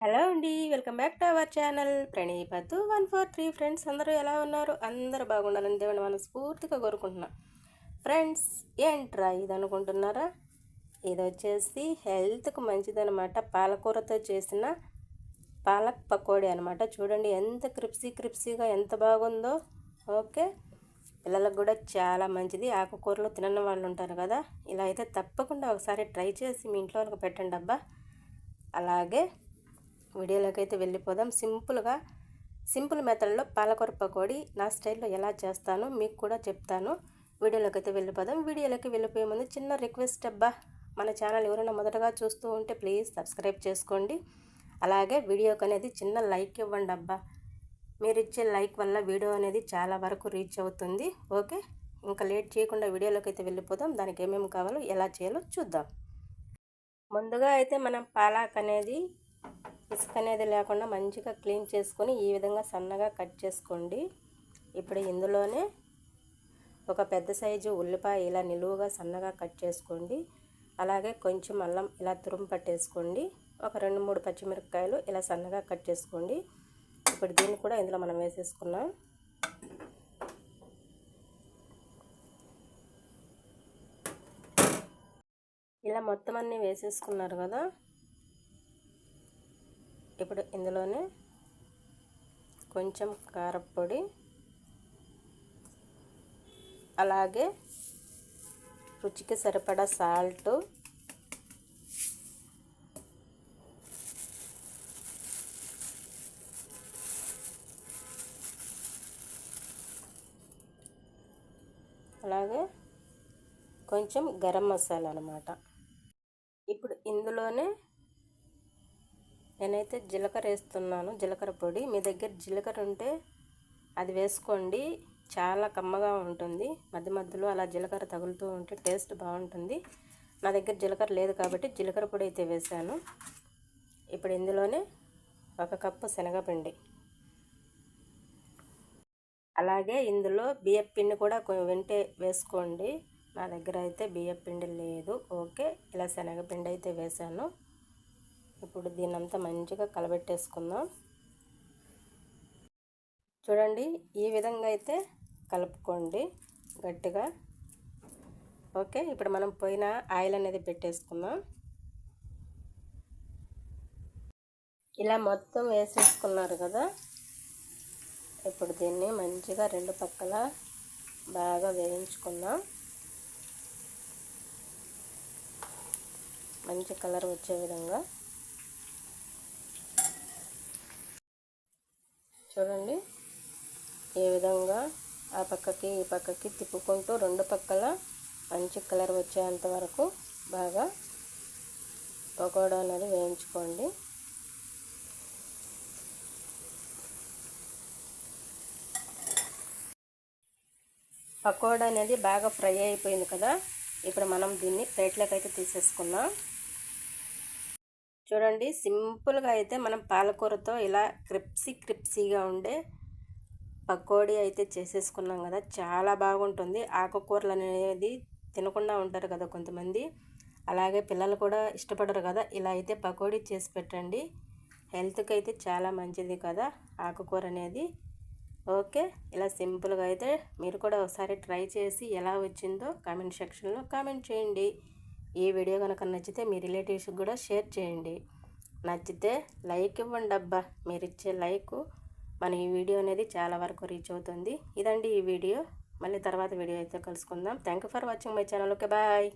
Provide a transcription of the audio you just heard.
Hello అండి, welcome back to our channel ప్రణీపతు 143. Friends అందరూ ఎలా ఉన్నారు? అందరూ బాగుండాలని దేవుని మనస్ఫూర్తిగా కోరుకుంటున్నా. ఫ్రెండ్స్, ఏంట్రా ఇది అనుకుంటున్నారా? ఇది వచ్చేసి హెల్త్కి మంచిదనమాట. పాలకూరతో చేసిన పాలక్ పకోడీ అనమాట. చూడండి ఎంత క్రిప్సీగా ఎంత బాగుందో. ఓకే, పిల్లలకు కూడా చాలా మంచిది. ఆకుకూరలు తినని వాళ్ళు ఉంటారు కదా, ఇలా అయితే తప్పకుండా ఒకసారి ట్రై చేసి మీ ఇంట్లో వాళ్ళకి పెట్టండి అబ్బా. అలాగే వీడియోలోకి అయితే వెళ్ళిపోదాం. సింపుల్ మెథడ్లో పాలకూర పకోడీ నా స్టైల్లో ఎలా చేస్తానో మీకు కూడా చెప్తాను. వీడియోలోకి అయితే వెళ్ళిపోదాం. వీడియోలోకి వెళ్ళిపోయే ముందు చిన్న రిక్వెస్ట్ అబ్బా, మన ఛానల్ ఎవరైనా మొదటగా చూస్తూ ఉంటే ప్లీజ్ సబ్స్క్రైబ్ చేసుకోండి. అలాగే వీడియోకి అనేది చిన్న లైక్ ఇవ్వండి అబ్బా. మీరు ఇచ్చే లైక్ వల్ల వీడియో అనేది చాలా వరకు రీచ్ అవుతుంది. ఓకే, ఇంకా లేట్ చేయకుండా వీడియోలోకి అయితే వెళ్ళిపోదాం. దానికి ఏమేమి కావాలో ఎలా చేయాలో చూద్దాం. ముందుగా అయితే మనం పాలక్ అనేది ఇసుక అనేది లేకుండా మంచిగా క్లీన్ చేసుకొని ఈ విధంగా సన్నగా కట్ చేసుకోండి. ఇప్పుడు ఇందులోనే ఒక పెద్ద సైజు ఉల్లిపాయ ఇలా నిలువుగా సన్నగా కట్ చేసుకోండి. అలాగే కొంచెం అల్లం ఇలా తురుము పట్టేసుకోండి. ఒక 2-3 పచ్చిమిరపకాయలు ఇలా సన్నగా కట్ చేసుకోండి. ఇప్పుడు దీన్ని కూడా ఇందులో మనం వేసేసుకున్నాం. ఇలా మొత్తం అన్నీ వేసేసుకున్నారు కదా. ఇప్పుడు ఇందులోనే కొంచెం కారపొడి, అలాగే రుచికి సరిపడా సాల్ట్, అలాగే కొంచెం గరం మసాలా అన్నమాట. ఇప్పుడు ఇందులోనే నేనైతే జీలకర్ర వేస్తున్నాను. జీలకర్ర పొడి, మీ దగ్గర జీలకర్ర ఉంటే అది వేసుకోండి, చాలా కమ్మగా ఉంటుంది. మధ్యలో అలా జీలకర్ర తగులుతూ ఉంటే టేస్ట్ బాగుంటుంది. నా దగ్గర జీలకర్ర లేదు కాబట్టి జీలకర్ర పొడి అయితే వేసాను. ఇప్పుడు ఇందులోనే 1 కప్పు శనగపిండి, అలాగే ఇందులో బియ్యం పిండి కూడా వెంటే వేసుకోండి. నా దగ్గర అయితే బియ్యం పిండి లేదు. ఓకే, ఇలా శనగపిండి అయితే వేసాను. ఇప్పుడు దీన్నంతా మంచిగా కలబెట్టేసుకుందాం. చూడండి, ఈ విధంగా అయితే కలుపుకోండి గట్టిగా. ఓకే, ఇప్పుడు మనం పోయిన ఆయిల్ అనేది పెట్టేసుకుందాం. ఇలా మొత్తం వేసేసుకున్నారు కదా. ఇప్పుడు దీన్ని మంచిగా 2 పక్కల బాగా వేయించుకుందాం. మంచి కలర్ వచ్చే విధంగా. చూడండి, ఈ విధంగా ఆ పక్కకి ఈ పక్కకి తిప్పుకుంటూ 2 పక్కల మంచి కలర్ వచ్చేంత వరకు బాగా పకోడా అనేది వేయించుకోండి. పకోడా అనేది బాగా ఫ్రై అయిపోయింది కదా. ఇప్పుడు మనం దీన్ని ప్లేట్లోకి అయితే తీసేసుకుందాం. చూడండి, సింపుల్గా అయితే మనం పాలకూరతో ఇలా క్రిప్సీగా ఉండే పకోడీ అయితే చేసేసుకున్నాం కదా. చాలా బాగుంటుంది. ఆకుకూరలు అనేది తినకుండా ఉంటారు కదా కొంతమంది, అలాగే పిల్లలు కూడా ఇష్టపడరు కదా. ఇలా అయితే పకోడీ చేసి పెట్టండి, హెల్త్కి అయితే చాలా మంచిది కదా ఆకుకూర అనేది. ఓకే, ఇలా సింపుల్గా అయితే మీరు కూడా ఒకసారి ట్రై చేసి ఎలా వచ్చిందో కామెంట్ సెక్షన్లో కామెంట్ చేయండి. ఈ వీడియో కనుక నచ్చితే మీ రిలేటివ్స్కి కూడా షేర్ చేయండి. నచ్చితే లైక్ ఇవ్వండి అబ్బా. మీరు ఇచ్చే లైక్ మన ఈ వీడియో అనేది చాలా వరకు రీచ్ అవుతుంది. ఇదండి ఈ వీడియో. మళ్ళీ తర్వాత వీడియో అయితే కలుసుకుందాం. Thank you for watching my channel. Okay, bye.